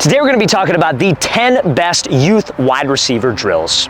Today we're going to be talking about the 10 best youth wide receiver drills.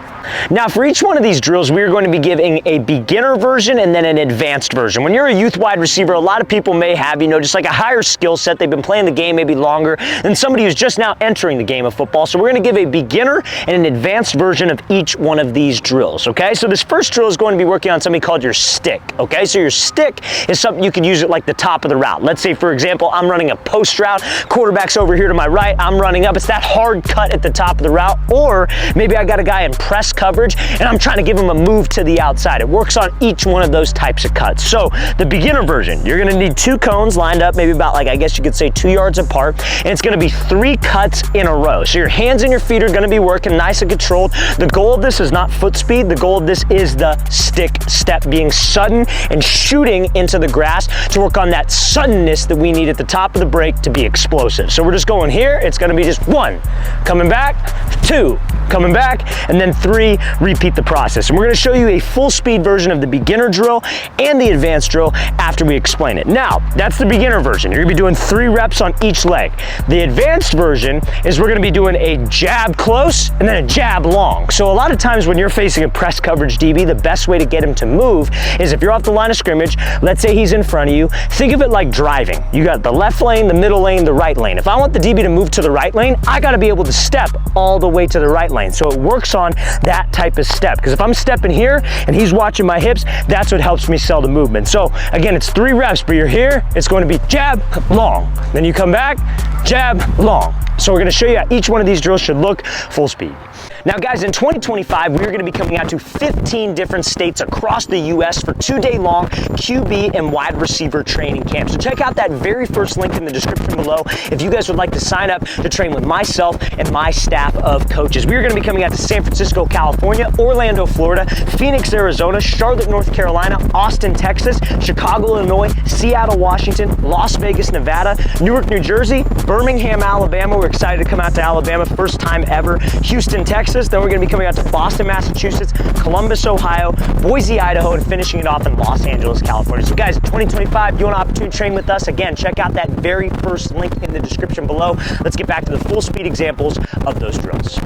Now for each one of these drills, we are going to be giving a beginner version and then an advanced version. When you're a youth wide receiver, a lot of people may have, just like a higher skill set. They've been playing the game maybe longer than somebody who's just now entering the game of football. So we're going to give a beginner and an advanced version of each one of these drills, okay? So this first drill is going to be working on something called your stick, okay? So your stick is something you can use at like the top of the route. Let's say, for example, I'm running a post route, quarterback's over here to my right, I'm running up. It's that hard cut at the top of the route, or maybe I got a guy in press coverage and I'm trying to give him a move to the outside. It works on each one of those types of cuts. So the beginner version, you're gonna need two cones lined up, maybe about I guess you could say 2 yards apart, and it's gonna be 3 cuts in a row. So your hands and your feet are gonna be working nice and controlled. The goal of this is not foot speed. The goal of this is the stick step being sudden and shooting into the grass to work on that suddenness that we need at the top of the break to be explosive. So we're just going here. It's gonna be just 1, coming back, 2, coming back, and then 3, repeat the process. And we're gonna show you a full speed version of the beginner drill and the advanced drill after we explain it. Now, that's the beginner version. You're gonna be doing 3 reps on each leg. The advanced version is we're gonna be doing a jab close and then a jab long. So a lot of times when you're facing a press coverage DB, the best way to get him to move is if you're off the line of scrimmage, let's say he's in front of you, think of it like driving. You got the left lane, the middle lane, the right lane. If I want the DB to move to the right lane, I gotta be able to step all the way to the right lane. So it works on that type of step. Because if I'm stepping here and he's watching my hips, that's what helps me sell the movement. So again, it's 3 reps, but you're here, it's going to be jab, long. Then you come back, jab, long. So we're gonna show you how each one of these drills should look full speed. Now guys, in 2025, we're gonna be coming out to 15 different states across the US for 2-day-long QB and wide receiver training camps. So check out that very first link in the description below if you guys would like to sign up to train with myself and my staff of coaches. We're gonna be coming out to San Francisco, California, Orlando, Florida, Phoenix, Arizona, Charlotte, North Carolina, Austin, Texas, Chicago, Illinois, Seattle, Washington, Las Vegas, Nevada, Newark, New Jersey, Birmingham, Alabama. We're excited to come out to Alabama, first time ever, Houston, Texas. Then we're going to be coming out to Boston, Massachusetts, Columbus, Ohio, Boise, Idaho, and finishing it off in Los Angeles, California. So guys, 2025, you want an opportunity to train with us? Again, check out that very first link in the description below. Let's get back to the full speed examples of those drills.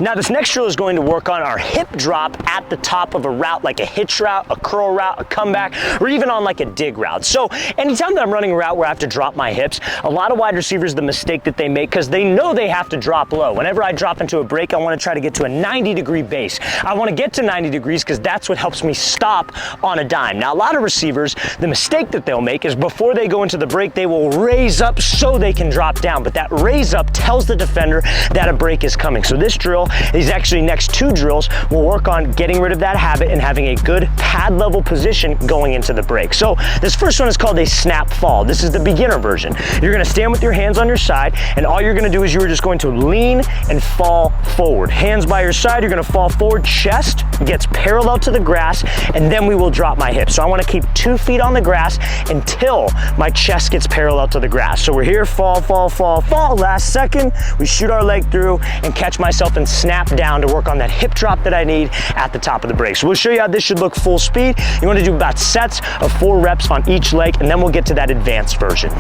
Now this next drill is going to work on our hip drop at the top of a route, like a hitch route, a curl route, a comeback, or even on like a dig route. So anytime that I'm running a route where I have to drop my hips, a lot of wide receivers, the mistake that they make, because they know they have to drop low. Whenever I drop into a break, I want to try to get to a 90-degree base. I want to get to 90 degrees because that's what helps me stop on a dime. Now a lot of receivers, the mistake that they'll make is before they go into the break, they will raise up so they can drop down. But that raise up tells the defender that a break is coming. So this drill, these actually next 2 drills will work on getting rid of that habit and having a good pad level position going into the break. So this first one is called a snap fall. This is the beginner version. You're gonna stand with your hands on your side, and all you're gonna do is you're just going to lean and fall forward. Hands by your side, you're gonna fall forward, chest gets parallel to the grass, and then we will drop my hips. So I wanna keep 2 feet on the grass until my chest gets parallel to the grass. So we're here, fall, fall, fall, fall. Last second, we shoot our leg through and catch myself and snap down to work on that hip drop that I need at the top of the break. So we'll show you how this should look full speed. You want to do about sets of 4 reps on each leg, and then we'll get to that advanced version.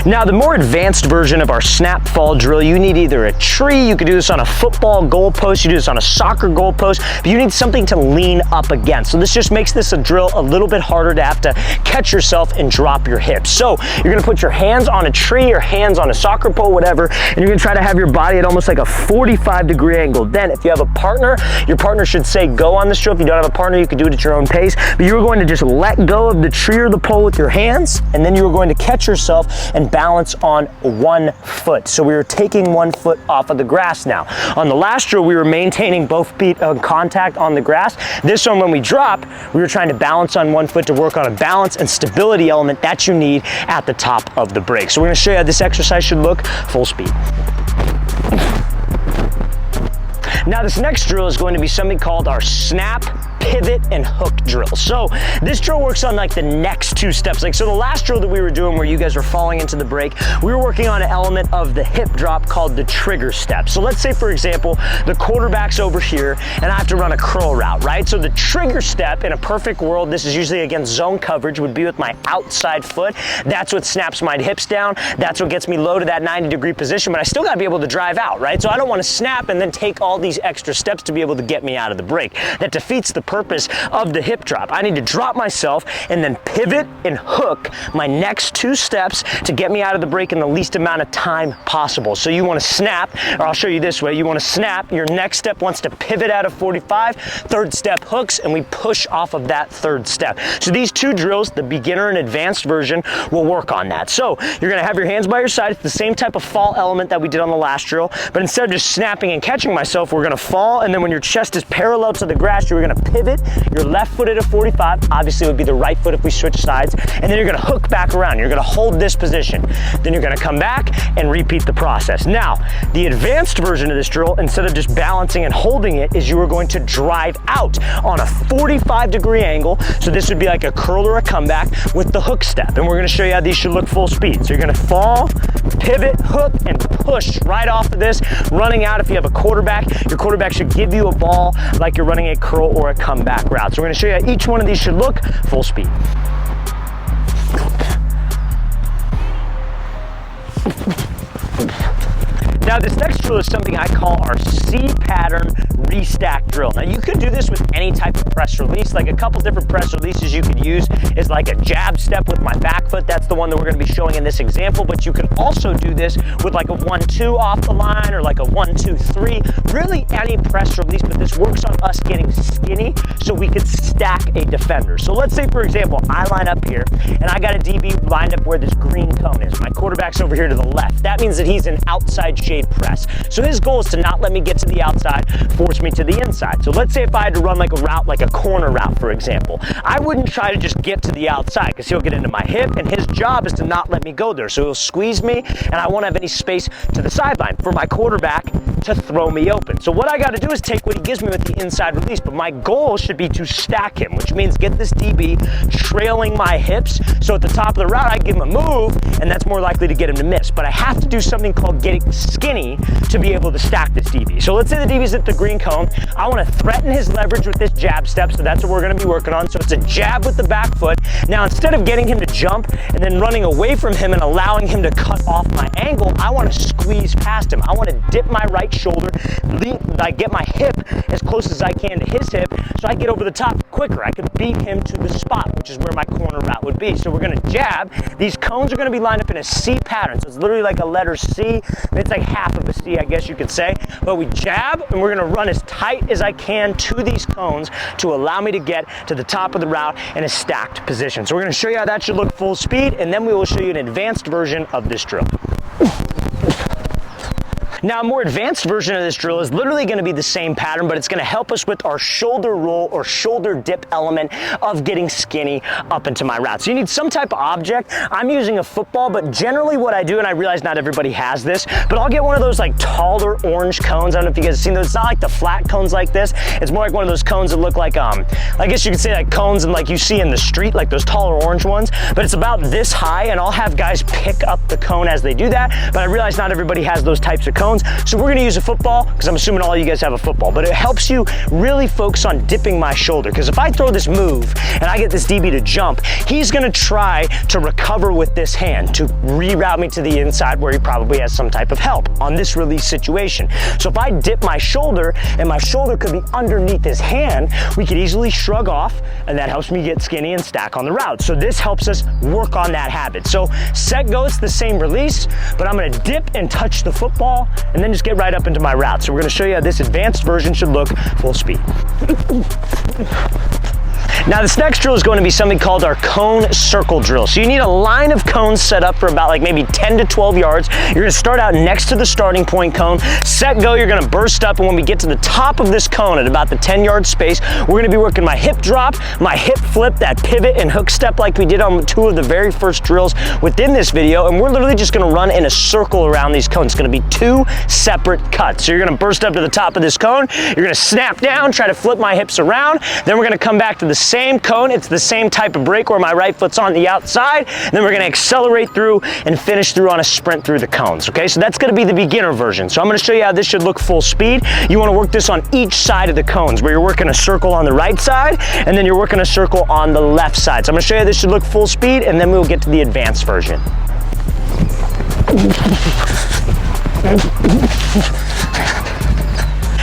Now, the more advanced version of our snap fall drill, you need either a tree, you could do this on a football goalpost, you do this on a soccer goalpost, but you need something to lean up against. So this just makes this a drill a little bit harder to have to catch yourself and drop your hips. So you're gonna put your hands on a tree or hands on a soccer pole, whatever, and you're gonna try to have your body at almost like a 45-degree angle. Then if you have a partner, your partner should say go on this drill. If you don't have a partner, you can do it at your own pace, but you're going to just let go of the tree or the pole with your hands, and then you're going to catch yourself and balance on 1 foot. So we were taking 1 foot off of the grass now. On the last drill, we were maintaining both feet on contact on the grass. This one, when we drop, we were trying to balance on 1 foot to work on a balance and stability element that you need at the top of the break. So we're gonna show you how this exercise should look full speed. Now this next drill is going to be something called our snap pivot and hook drill. So this drill works on like the next two steps. Like, so the last drill that we were doing where you guys were falling into the break, we were working on an element of the hip drop called the trigger step. So let's say, for example, the quarterback's over here and I have to run a curl route, right? So the trigger step in a perfect world, this is usually against zone coverage, would be with my outside foot. That's what snaps my hips down. That's what gets me low to that 90-degree position, but I still gotta be able to drive out, right? So I don't wanna snap and then take all these extra steps to be able to get me out of the break. That defeats the purpose of the hip drop. I need to drop myself and then pivot and hook my next two steps to get me out of the break in the least amount of time possible. So you wanna snap, or I'll show you this way, you wanna snap, your next step wants to pivot out of 45, third step hooks, and we push off of that third step. So these two drills, the beginner and advanced version, will work on that. So you're gonna have your hands by your side. It's the same type of fall element that we did on the last drill, but instead of just snapping and catching myself, we're gonna fall, and then when your chest is parallel to the grass, you're gonna pivot your left foot at a 45, obviously it would be the right foot if we switch sides, and then you're gonna hook back around. You're gonna hold this position. Then you're gonna come back and repeat the process. Now, the advanced version of this drill, instead of just balancing and holding it, is you are going to drive out on a 45-degree angle. So this would be like a curl or a comeback with the hook step. And we're gonna show you how these should look full speed. So you're gonna fall, pivot, hook, and push right off of this, running out. If you have a quarterback, your quarterback should give you a ball like you're running a curl or a comeback route. So we're gonna show you how each one of these should look full speed. Now this next drill is something I call our C pattern restack drill. Now you could do this with any type of press release. Like a couple different press releases you could use is like a jab step with my back foot. That's the one that we're gonna be showing in this example, but you can also do this with like a 1-2 off the line or like a 1-2-3, really any press release, but this works on us getting skinny so we could stack a defender. So let's say, for example, I line up here and I got a DB lined up where this green cone is. My quarterback's over here to the left. That means that he's an outside shade press. So his goal is to not let me get to the outside, force me to the inside. So let's say if I had to run like a route, like a corner route, for example, I wouldn't try to just get to the outside because he'll get into my hip and his job is to not let me go there. So he'll squeeze me and I won't have any space to the sideline for my quarterback to throw me open. So what I got to do is take what he gives me with the inside release, but my goal should be to stack him, which means get this DB trailing my hips. So at the top of the route, I give him a move and that's more likely to get him to miss. But I have to do something called getting skinny to be able to stack this DB. So let's say the DB's at the green cone. I want to threaten his leverage with this jab step, so that's what we're going to be working on. So it's a jab with the back foot. Now instead of getting him to jump and then running away from him and allowing him to cut off my angle, I want to squeeze past him. I want to dip my right shoulder, get my hip as close as I can to his hip so I get over the top quicker. I could beat him to the spot, which is where my corner route would be. So we're going to jab. These cones are going to be lined up in a C pattern. So it's literally like a letter C. It's like half of a C, I guess you could say. But we jab and we're going to run as tight as I can to these cones to allow me to get to the top of the route in a stacked position. So we're going to show you how that should look full speed, and then we will show you an advanced version of this drill. Now, a more advanced version of this drill is literally going to be the same pattern, but it's going to help us with our shoulder roll or shoulder dip element of getting skinny up into my route. So you need some type of object. I'm using a football, but generally what I do, and I realize not everybody has this, but I'll get one of those like taller orange cones. I don't know if you guys have seen those. It's not like the flat cones like this. It's more like one of those cones that look like, I guess you could say like cones and like you see in the street, like those taller orange ones, but it's about this high, and I'll have guys pick up the cone as they do that, but I realize not everybody has those types of cones. So we're gonna use a football, because I'm assuming all of you guys have a football, but it helps you really focus on dipping my shoulder, because if I throw this move and I get this DB to jump, he's gonna try to recover with this hand to reroute me to the inside where he probably has some type of help on this release situation. So if I dip my shoulder and my shoulder could be underneath his hand, we could easily shrug off, and that helps me get skinny and stack on the route. So this helps us work on that habit. So set go, it's the same release, but I'm gonna dip and touch the football and then just get right up into my route. So we're gonna show you how this advanced version should look full speed. Now this next drill is going to be something called our cone circle drill. So you need a line of cones set up for about like maybe 10 to 12 yards. You're gonna start out next to the starting point cone, set go, you're gonna burst up, and when we get to the top of this cone at about the 10-yard space, we're gonna be working my hip drop, my hip flip, that pivot and hook step like we did on 2 of the very first drills within this video, and we're literally just gonna run in a circle around these cones. It's gonna be 2 separate cuts. So you're gonna burst up to the top of this cone, you're gonna snap down, try to flip my hips around, then we're gonna come back to the same cone. It's the same type of break where my right foot's on the outside, and then we're gonna accelerate through and finish through on a sprint through the cones, okay? So that's gonna be the beginner version. So I'm gonna show you how this should look full speed. You wanna work this on each side of the cones, where you're working a circle on the right side, and then you're working a circle on the left side. So I'm gonna show you how this should look full speed, and then we'll get to the advanced version.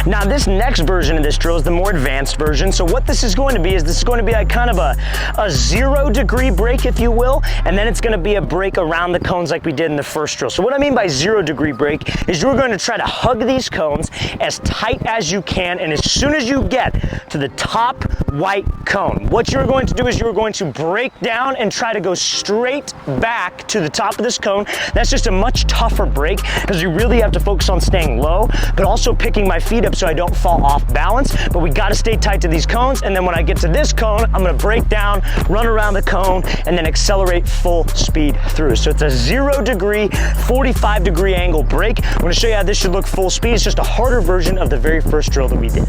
Now this next version of this drill is the more advanced version. So what this is going to be is this is going to be like kind of a 0-degree break, if you will, and then it's going to be a break around the cones like we did in the first drill. So what I mean by 0-degree break is you're going to try to hug these cones as tight as you can, and as soon as you get to the top white cone, what you're going to do is you're going to break down and try to go straight back to the top of this cone. That's just a much tougher break because you really have to focus on staying low, but also picking my feet up so I don't fall off balance. But we got to stay tight to these cones, and then when I get to this cone, I'm going to break down, run around the cone, and then accelerate full speed through. So it's a 0-degree, 45-degree angle break. I'm going to show you how this should look full speed. It's just a harder version of the very first drill that we did.